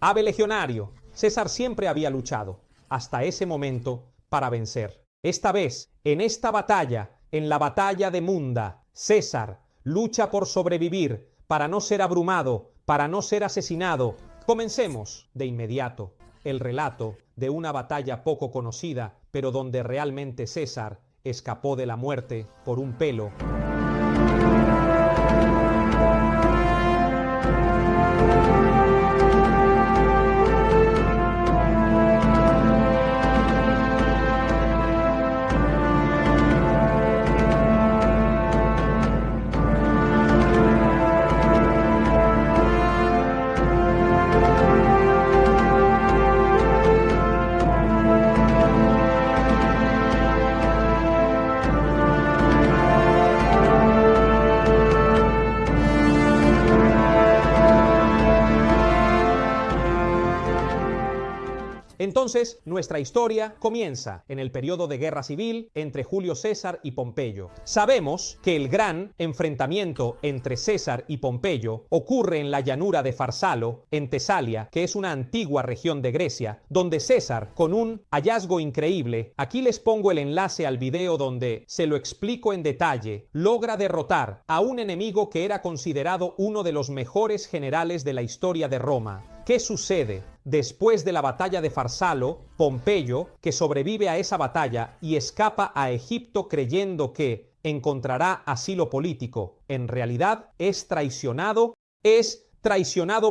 Ave legionario. César siempre había luchado, hasta ese momento, para vencer. Esta vez, en esta batalla, en la batalla de Munda, César lucha por sobrevivir, para no ser abrumado, para no ser asesinado. Comencemos de inmediato el relato de una batalla poco conocida, pero donde realmente César escapó de la muerte por un pelo. Entonces, nuestra historia comienza en el periodo de guerra civil entre Julio César y Pompeyo. Sabemos que el gran enfrentamiento entre César y Pompeyo ocurre en la llanura de Farsalo, en Tesalia, que es una antigua región de Grecia, donde César, con un hallazgo increíble, aquí les pongo el enlace al video donde se lo explico en detalle, logra derrotar a un enemigo que era considerado uno de los mejores generales de la historia de Roma. ¿Qué sucede? Después de la batalla de Farsalo, Pompeyo, que sobrevive a esa batalla y escapa a Egipto creyendo que encontrará asilo político, en realidad es traicionado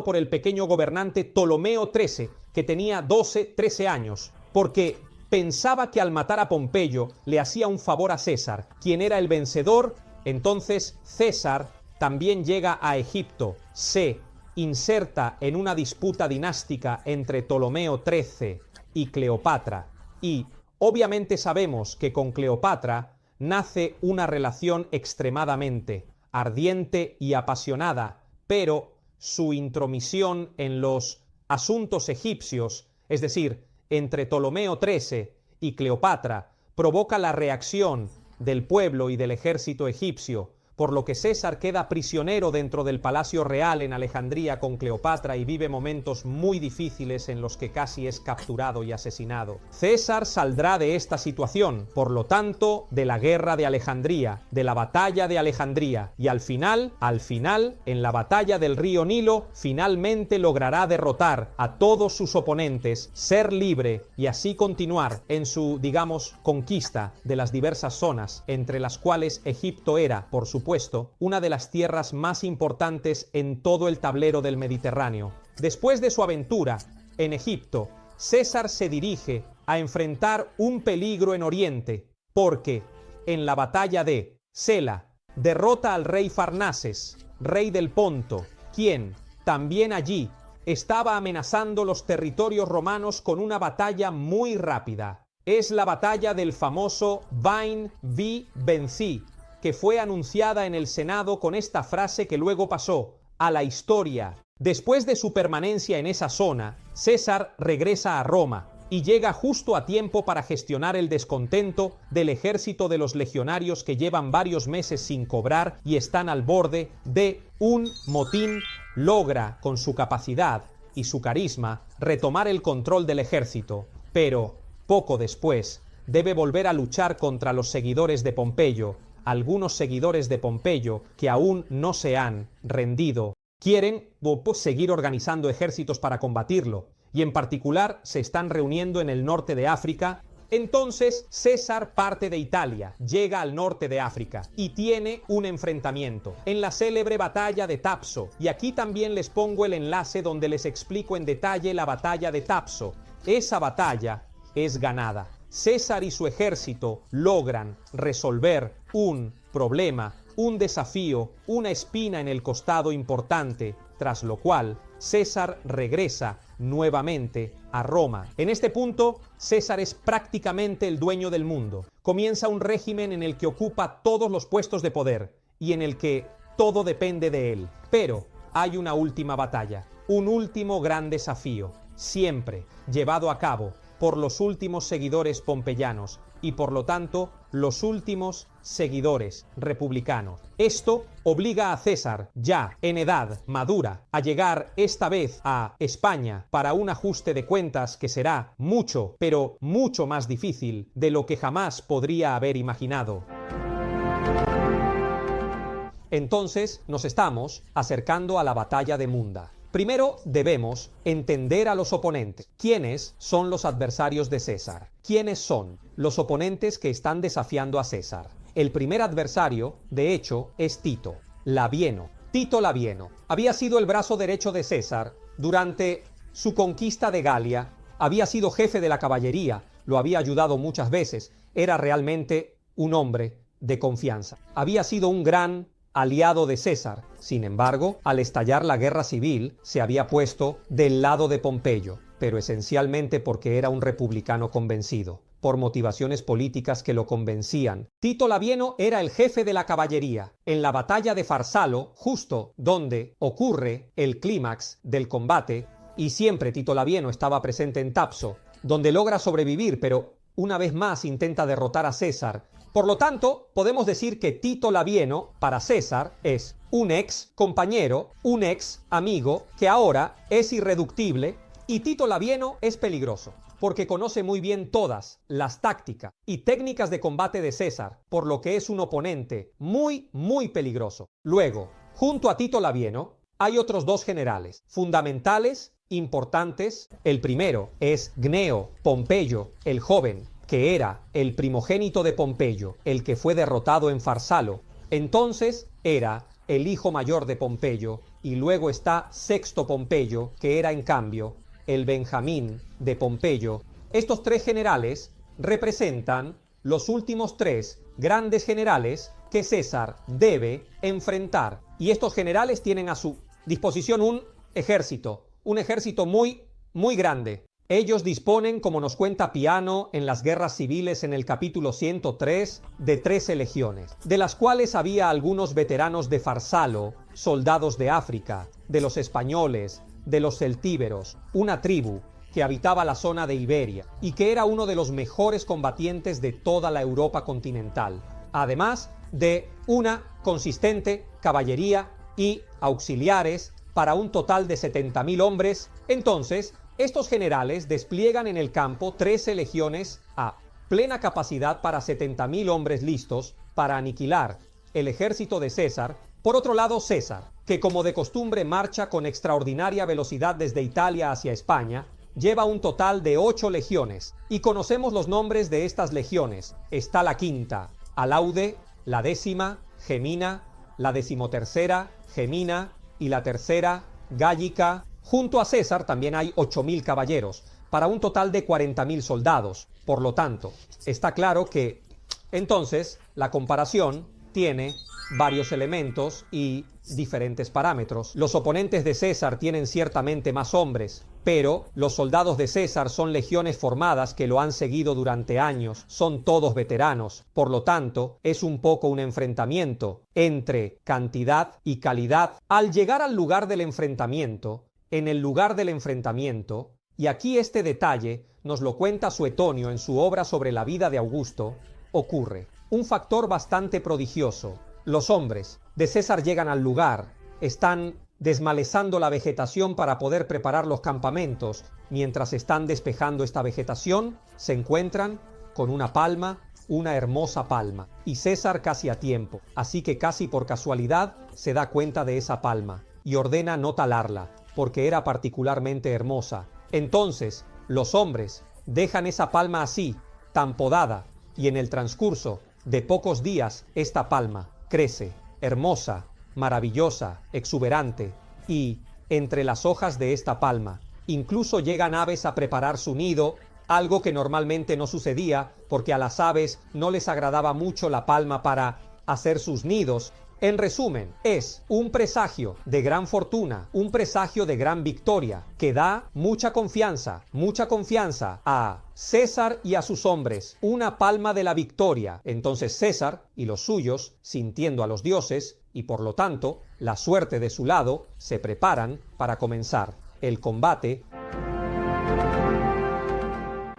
por el pequeño gobernante Ptolomeo XIII, que tenía 13 años, porque pensaba que al matar a Pompeyo le hacía un favor a César, quien era el vencedor. Entonces César también llega a Egipto, se inserta en una disputa dinástica entre Ptolomeo XIII y Cleopatra, y obviamente sabemos que con Cleopatra nace una relación extremadamente ardiente y apasionada, pero su intromisión en los asuntos egipcios, es decir, entre Ptolomeo XIII y Cleopatra, provoca la reacción del pueblo y del ejército egipcio, por lo que César queda prisionero dentro del Palacio Real en Alejandría con Cleopatra y vive momentos muy difíciles en los que casi es capturado y asesinado. César saldrá de esta situación, por lo tanto, de la guerra de Alejandría, de la batalla de Alejandría, y al final, en la batalla del río Nilo, finalmente logrará derrotar a todos sus oponentes, ser libre y así continuar en su, digamos, conquista de las diversas zonas, entre las cuales Egipto era, por supuesto, una de las tierras más importantes en todo el tablero del Mediterráneo. Después de su aventura en Egipto, César se dirige a enfrentar un peligro en Oriente, porque en la batalla de Sela derrota al rey Farnaces, rey del Ponto, quien también allí estaba amenazando los territorios romanos con una batalla muy rápida. Es la batalla del famoso Vain vi vencí, que fue anunciada en el Senado con esta frase que luego pasó a la historia. Después de su permanencia en esa zona, César regresa a Roma y llega justo a tiempo para gestionar el descontento del ejército de los legionarios que llevan varios meses sin cobrar y están al borde de un motín. Logra, con su capacidad y su carisma, retomar el control del ejército, pero poco después debe volver a luchar contra los seguidores de Pompeyo. Algunos seguidores de Pompeyo que aún no se han rendido quieren seguir organizando ejércitos para combatirlo, y en particular se están reuniendo en el norte de África. Entonces César parte de Italia, llega al norte de África y tiene un enfrentamiento en la célebre batalla de Tapso, y aquí también les pongo el enlace donde les explico en detalle la batalla de Tapso. Esa batalla es ganada. César y su ejército logran resolver un problema, un desafío, una espina en el costado importante, tras lo cual César regresa nuevamente a Roma. En este punto, César es prácticamente el dueño del mundo. Comienza un régimen en el que ocupa todos los puestos de poder y en el que todo depende de él. Pero hay una última batalla, un último gran desafío, siempre llevado a cabo por los últimos seguidores pompeyanos y por lo tanto los últimos seguidores republicanos. Esto obliga a César, ya en edad madura, a llegar esta vez a España para un ajuste de cuentas que será mucho, pero mucho más difícil de lo que jamás podría haber imaginado. Entonces nos estamos acercando a la batalla de Munda. Primero debemos entender a los oponentes. ¿Quiénes son los adversarios de César? ¿Quiénes son los oponentes que están desafiando a César? El primer adversario, de hecho, es Tito Labieno. Tito Labieno había sido el brazo derecho de César durante su conquista de Galia, había sido jefe de la caballería, lo había ayudado muchas veces, era realmente un hombre de confianza. Había sido un gran aliado de César. Sin embargo, al estallar la guerra civil, se había puesto del lado de Pompeyo, pero esencialmente porque era un republicano convencido, por motivaciones políticas que lo convencían. Tito Labieno era el jefe de la caballería. En la batalla de Farsalo, justo donde ocurre el clímax del combate, y siempre Tito Labieno estaba presente en Tapso, donde logra sobrevivir, pero una vez más intenta derrotar a César. Por lo tanto, podemos decir que Tito Labieno, para César, es un ex compañero, un ex amigo, que ahora es irreductible, y Tito Labieno es peligroso, porque conoce muy bien todas las tácticas y técnicas de combate de César, por lo que es un oponente muy, muy peligroso. Luego, junto a Tito Labieno, hay otros dos generales fundamentales, importantes. El primero es Gneo Pompeyo, el joven, que era el primogénito de Pompeyo, el que fue derrotado en Farsalo. Entonces era el hijo mayor de Pompeyo, y luego está Sexto Pompeyo, que era en cambio el Benjamín de Pompeyo. Estos tres generales representan los últimos tres grandes generales que César debe enfrentar. Y estos generales tienen a su disposición un ejército muy, muy grande. Ellos disponen, como nos cuenta Piano en las guerras civiles en el capítulo 103, de 13 legiones, de las cuales había algunos veteranos de Farsalo, soldados de África, de los españoles, de los celtíberos, una tribu que habitaba la zona de Iberia y que era uno de los mejores combatientes de toda la Europa continental, además de una consistente caballería y auxiliares para un total de 70.000 hombres. Entonces, estos generales despliegan en el campo 13 legiones a plena capacidad para 70.000 hombres listos para aniquilar el ejército de César. Por otro lado, César, que como de costumbre marcha con extraordinaria velocidad desde Italia hacia España, lleva un total de 8 legiones, y conocemos los nombres de estas legiones. Está la quinta, Alaude, la décima, Gemina, la decimotercera, Gemina, y la tercera, Gállica. Junto a César también hay 8.000 caballeros, para un total de 40.000 soldados. Por lo tanto, está claro que entonces la comparación tiene varios elementos y diferentes parámetros. Los oponentes de César tienen ciertamente más hombres, pero los soldados de César son legiones formadas que lo han seguido durante años, son todos veteranos. Por lo tanto, es un poco un enfrentamiento entre cantidad y calidad. Al llegar al lugar del enfrentamiento, en el lugar del enfrentamiento, y aquí este detalle nos lo cuenta Suetonio en su obra sobre la vida de Augusto, ocurre un factor bastante prodigioso. Los hombres de César llegan al lugar, están desmalezando la vegetación para poder preparar los campamentos. Mientras están despejando esta vegetación, se encuentran con una palma, una hermosa palma, y César casi a tiempo, así que casi por casualidad se da cuenta de esa palma y ordena no talarla, porque era particularmente hermosa. Entonces, los hombres dejan esa palma así, tan podada, y en el transcurso de pocos días esta palma crece, hermosa, maravillosa, exuberante, y entre las hojas de esta palma incluso llegan aves a preparar su nido, algo que normalmente no sucedía porque a las aves no les agradaba mucho la palma para hacer sus nidos. En resumen, es un presagio de gran fortuna, un presagio de gran victoria, que da mucha confianza a César y a sus hombres, una palma de la victoria. Entonces César y los suyos, sintiendo a los dioses, y por lo tanto la suerte de su lado, se preparan para comenzar el combate.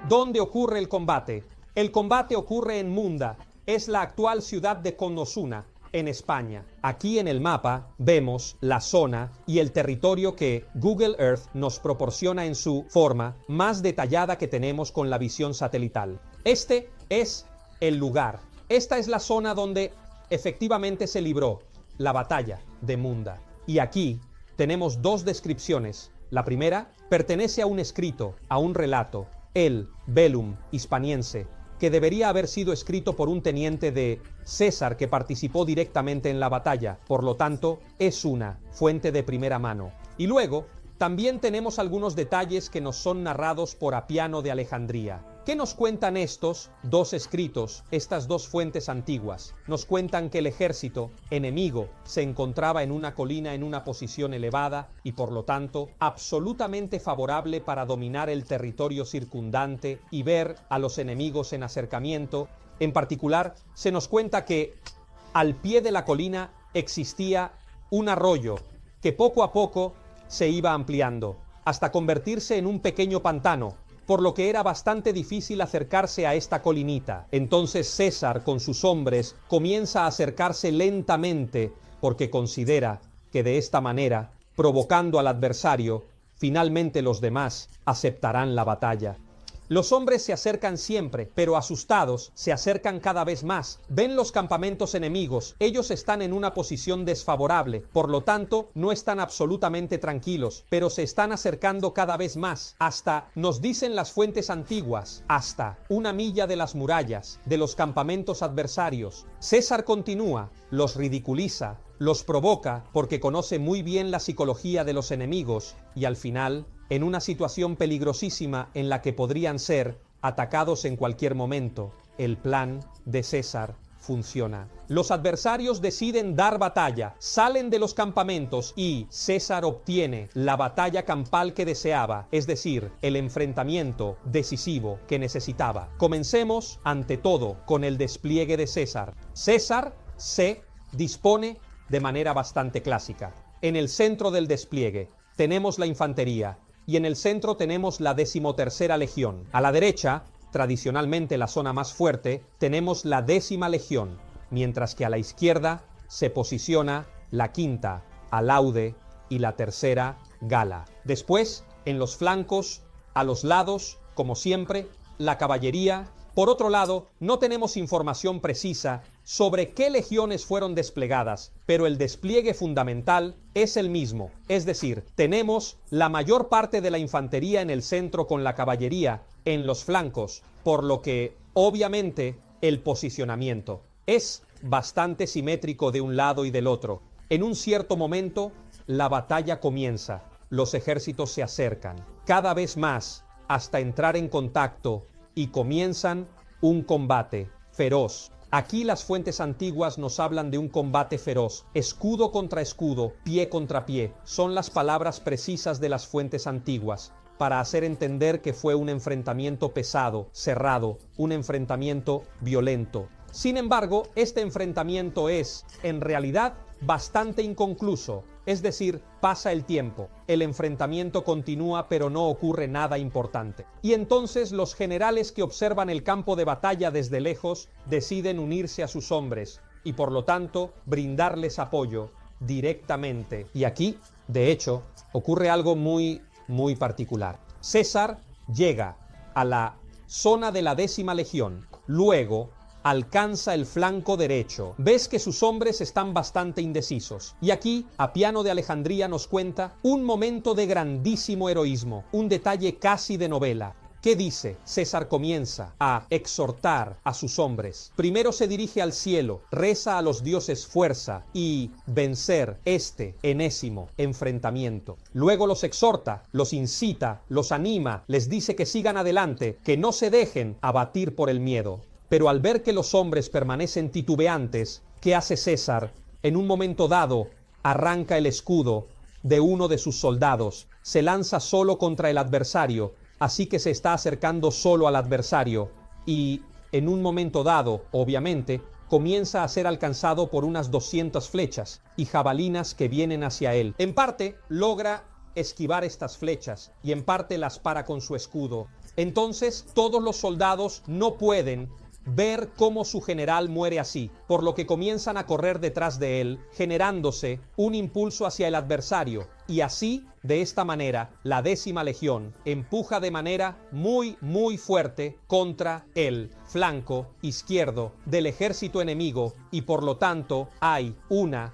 ¿Dónde ocurre el combate? El combate ocurre en Munda. es la actual ciudad de Conosuna, en España. Aquí en el mapa vemos la zona y el territorio que Google Earth nos proporciona en su forma más detallada que tenemos con la visión satelital. Este es el lugar. Esta es la zona donde efectivamente se libró la batalla de Munda. Y aquí tenemos dos descripciones. La primera pertenece a un escrito, a un relato, el Velum hispaniense, que debería haber sido escrito por un teniente de César que participó directamente en la batalla. Por lo tanto, es una fuente de primera mano. Y luego, también tenemos algunos detalles que nos son narrados por Apiano de Alejandría. ¿Qué nos cuentan estos dos escritos, estas dos fuentes antiguas? Nos cuentan que el ejército enemigo se encontraba en una colina en una posición elevada y por lo tanto absolutamente favorable para dominar el territorio circundante y ver a los enemigos en acercamiento. En particular, se nos cuenta que al pie de la colina existía un arroyo que poco a poco se iba ampliando hasta convertirse en un pequeño pantano, por lo que era bastante difícil acercarse a esta colinita. Entonces César con sus hombres comienza a acercarse lentamente porque considera que de esta manera, provocando al adversario, finalmente los demás aceptarán la batalla. Los hombres se acercan siempre, pero asustados se acercan cada vez más. Ven los campamentos enemigos, ellos están en una posición desfavorable, por lo tanto no están absolutamente tranquilos, pero se están acercando cada vez más, hasta, nos dicen las fuentes antiguas, hasta 1 milla de las murallas, de los campamentos adversarios. César continúa, los ridiculiza, los provoca porque conoce muy bien la psicología de los enemigos y al final, en una situación peligrosísima en la que podrían ser atacados en cualquier momento, el plan de César funciona. Los adversarios deciden dar batalla, salen de los campamentos y César obtiene la batalla campal que deseaba, es decir, el enfrentamiento decisivo que necesitaba. Comencemos, ante todo, con el despliegue de César. César se dispone de manera bastante clásica. En el centro del despliegue tenemos la infantería, y en el centro tenemos la 13ª Legión. A la derecha, tradicionalmente la zona más fuerte, tenemos la 10ª Legión, mientras que a la izquierda se posiciona la 5ª, Alaude, y la 3ª, Gala. Después, en los flancos, a los lados, como siempre, la caballería. Por otro lado, no tenemos información precisa sobre qué legiones fueron desplegadas, pero el despliegue fundamental es el mismo, es decir, tenemos la mayor parte de la infantería en el centro con la caballería en los flancos, por lo que, obviamente, el posicionamiento es bastante simétrico de un lado y del otro. En un cierto momento, la batalla comienza, los ejércitos se acercan, cada vez más, hasta entrar en contacto y comienzan un combate feroz. Aquí las fuentes antiguas nos hablan de un combate feroz, escudo contra escudo, pie contra pie. Son las palabras precisas de las fuentes antiguas para hacer entender que fue un enfrentamiento pesado, cerrado, un enfrentamiento violento. Sin embargo, este enfrentamiento es, en realidad, bastante inconcluso. Es decir, pasa el tiempo, el enfrentamiento continúa pero no ocurre nada importante. Y entonces los generales que observan el campo de batalla desde lejos deciden unirse a sus hombres y por lo tanto brindarles apoyo directamente. Y aquí, de hecho, ocurre algo muy particular. César llega a la zona de la 10ª Legión, luego alcanza el flanco derecho. Ves que sus hombres están bastante indecisos. Y aquí, Apiano de Alejandría nos cuenta un momento de grandísimo heroísmo, un detalle casi de novela. ¿Qué dice? César comienza a exhortar a sus hombres. Primero se dirige al cielo, reza a los dioses fuerza y vencer este enésimo enfrentamiento. Luego los exhorta, los incita, los anima, les dice que sigan adelante, que no se dejen abatir por el miedo. Pero al ver que los hombres permanecen titubeantes, ¿qué hace César? En un momento dado, arranca el escudo de uno de sus soldados, se lanza solo contra el adversario, así que se está acercando solo al adversario, y en un momento dado, obviamente, comienza a ser alcanzado por unas 200 flechas y jabalinas que vienen hacia él. En parte, logra esquivar estas flechas, y en parte las para con su escudo. Entonces, todos los soldados no pueden ver cómo su general muere así, por lo que comienzan a correr detrás de él, generándose un impulso hacia el adversario, y así, de esta manera, la 10ª legión empuja de manera muy fuerte contra el flanco izquierdo del ejército enemigo, y por lo tanto hay una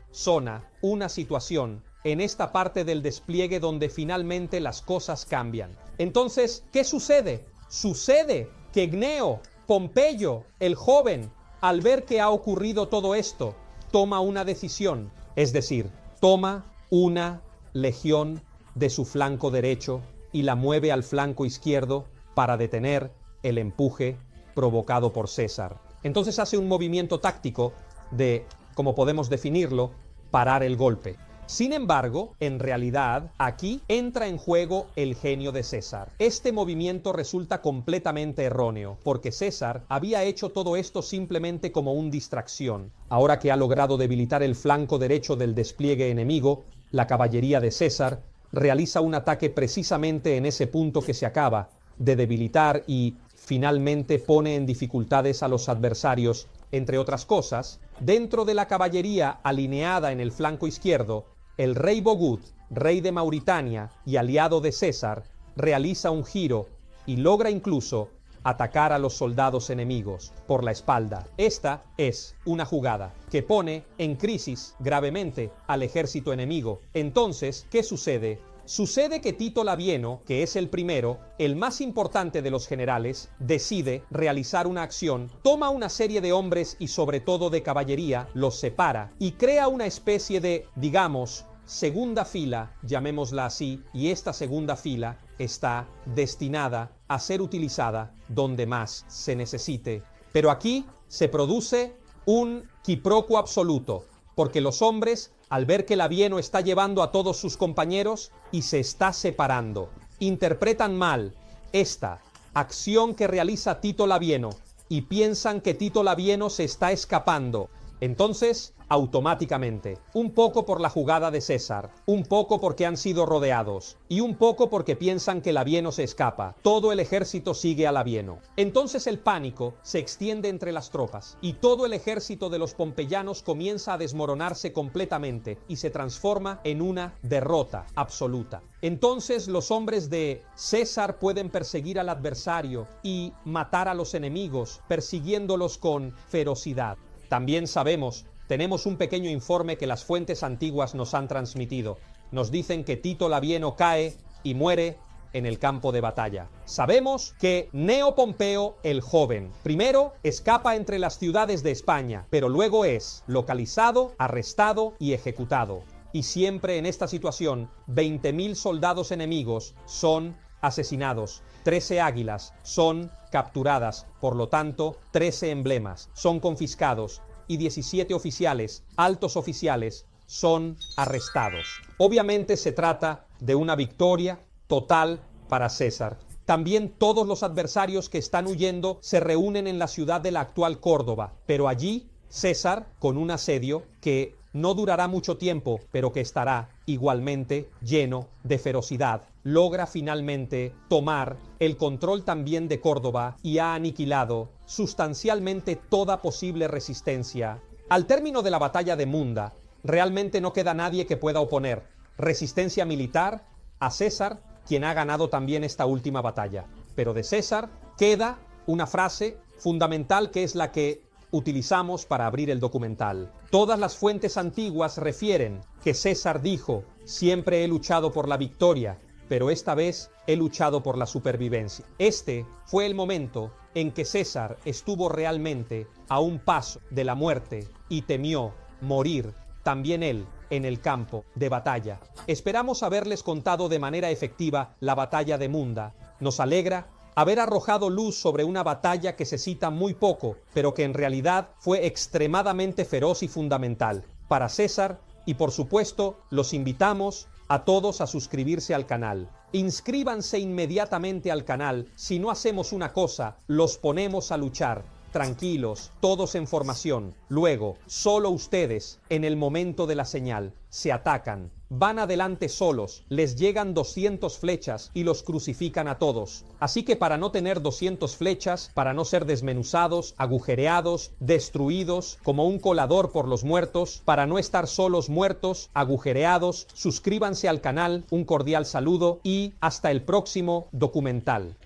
situación en esta parte del despliegue donde finalmente las cosas cambian. Entonces, ¿qué sucede? Sucede que Gneo Pompeyo, el joven, al ver que ha ocurrido todo esto, toma una decisión, es decir, toma una legión de su flanco derecho y la mueve al flanco izquierdo para detener el empuje provocado por César. Entonces hace un movimiento táctico de, como podemos definirlo, parar el golpe. Sin embargo, en realidad, aquí entra en juego el genio de César. Este movimiento resulta completamente erróneo, porque César había hecho todo esto simplemente como una distracción. Ahora que ha logrado debilitar el flanco derecho del despliegue enemigo, la caballería de César realiza un ataque precisamente en ese punto que se acaba de debilitar y finalmente pone en dificultades a los adversarios. Entre otras cosas, dentro de la caballería alineada en el flanco izquierdo, el rey Bogud, rey de Mauritania y aliado de César, realiza un giro y logra incluso atacar a los soldados enemigos por la espalda. Esta es una jugada que pone en crisis gravemente al ejército enemigo. Entonces, ¿qué sucede? Sucede que Tito Labieno, que es el primero, el más importante de los generales, decide realizar una acción, toma una serie de hombres y sobre todo de caballería, los separa y crea una especie de, digamos, segunda fila, llamémosla así, y esta segunda fila está destinada a ser utilizada donde más se necesite. Pero aquí se produce un quiproquo absoluto, porque los hombres, al ver que Labieno está llevando a todos sus compañeros y se está separando, interpretan mal esta acción que realiza Tito Labieno y piensan que Tito Labieno se está escapando. Entonces, automáticamente, un poco por la jugada de César, un poco porque han sido rodeados y un poco porque piensan que Labieno se escapa, todo el ejército sigue a Labieno. Entonces el pánico se extiende entre las tropas y todo el ejército de los pompeyanos comienza a desmoronarse completamente y se transforma en una derrota absoluta. Entonces los hombres de César pueden perseguir al adversario y matar a los enemigos, persiguiéndolos con ferocidad. También sabemos, tenemos un pequeño informe que las fuentes antiguas nos han transmitido. Nos dicen que Tito Labieno cae y muere en el campo de batalla. Sabemos que Gneo Pompeo el joven primero escapa entre las ciudades de España, pero luego es localizado, arrestado y ejecutado. Y siempre en esta situación, 20.000 soldados enemigos son asesinados, 13 águilas son capturadas, por lo tanto 13 emblemas son confiscados y 17 oficiales, altos oficiales, son arrestados. Obviamente se trata de una victoria total para César. También todos los adversarios que están huyendo se reúnen en la ciudad de la actual Córdoba, pero allí César, con un asedio que no durará mucho tiempo, pero que estará igualmente lleno de ferocidad, logra finalmente tomar el control también de Córdoba y ha aniquilado sustancialmente toda posible resistencia. Al término de la batalla de Munda, realmente no queda nadie que pueda oponer resistencia militar a César, quien ha ganado también esta última batalla. Pero de César queda una frase fundamental que es la que utilizamos para abrir el documental. Todas las fuentes antiguas refieren que César dijo: siempre he luchado por la victoria, pero esta vez he luchado por la supervivencia. Este fue el momento en que César estuvo realmente a un paso de la muerte y temió morir también él en el campo de batalla. Esperamos haberles contado de manera efectiva la batalla de Munda. Nos alegra haber arrojado luz sobre una batalla que se cita muy poco, pero que en realidad fue extremadamente feroz y fundamental para César, y por supuesto los invitamos a todos a suscribirse al canal. Inscríbanse inmediatamente al canal. Si no hacemos una cosa, los ponemos a luchar. tranquilos, todos en formación. Luego, solo ustedes, en el momento de la señal, se atacan. Van adelante solos, les llegan 200 flechas y los crucifican a todos. Así que para no tener 200 flechas, para no ser desmenuzados, agujereados, destruidos, como un colador por los muertos, para no estar solos muertos, agujereados, suscríbanse al canal, un cordial saludo y hasta el próximo documental.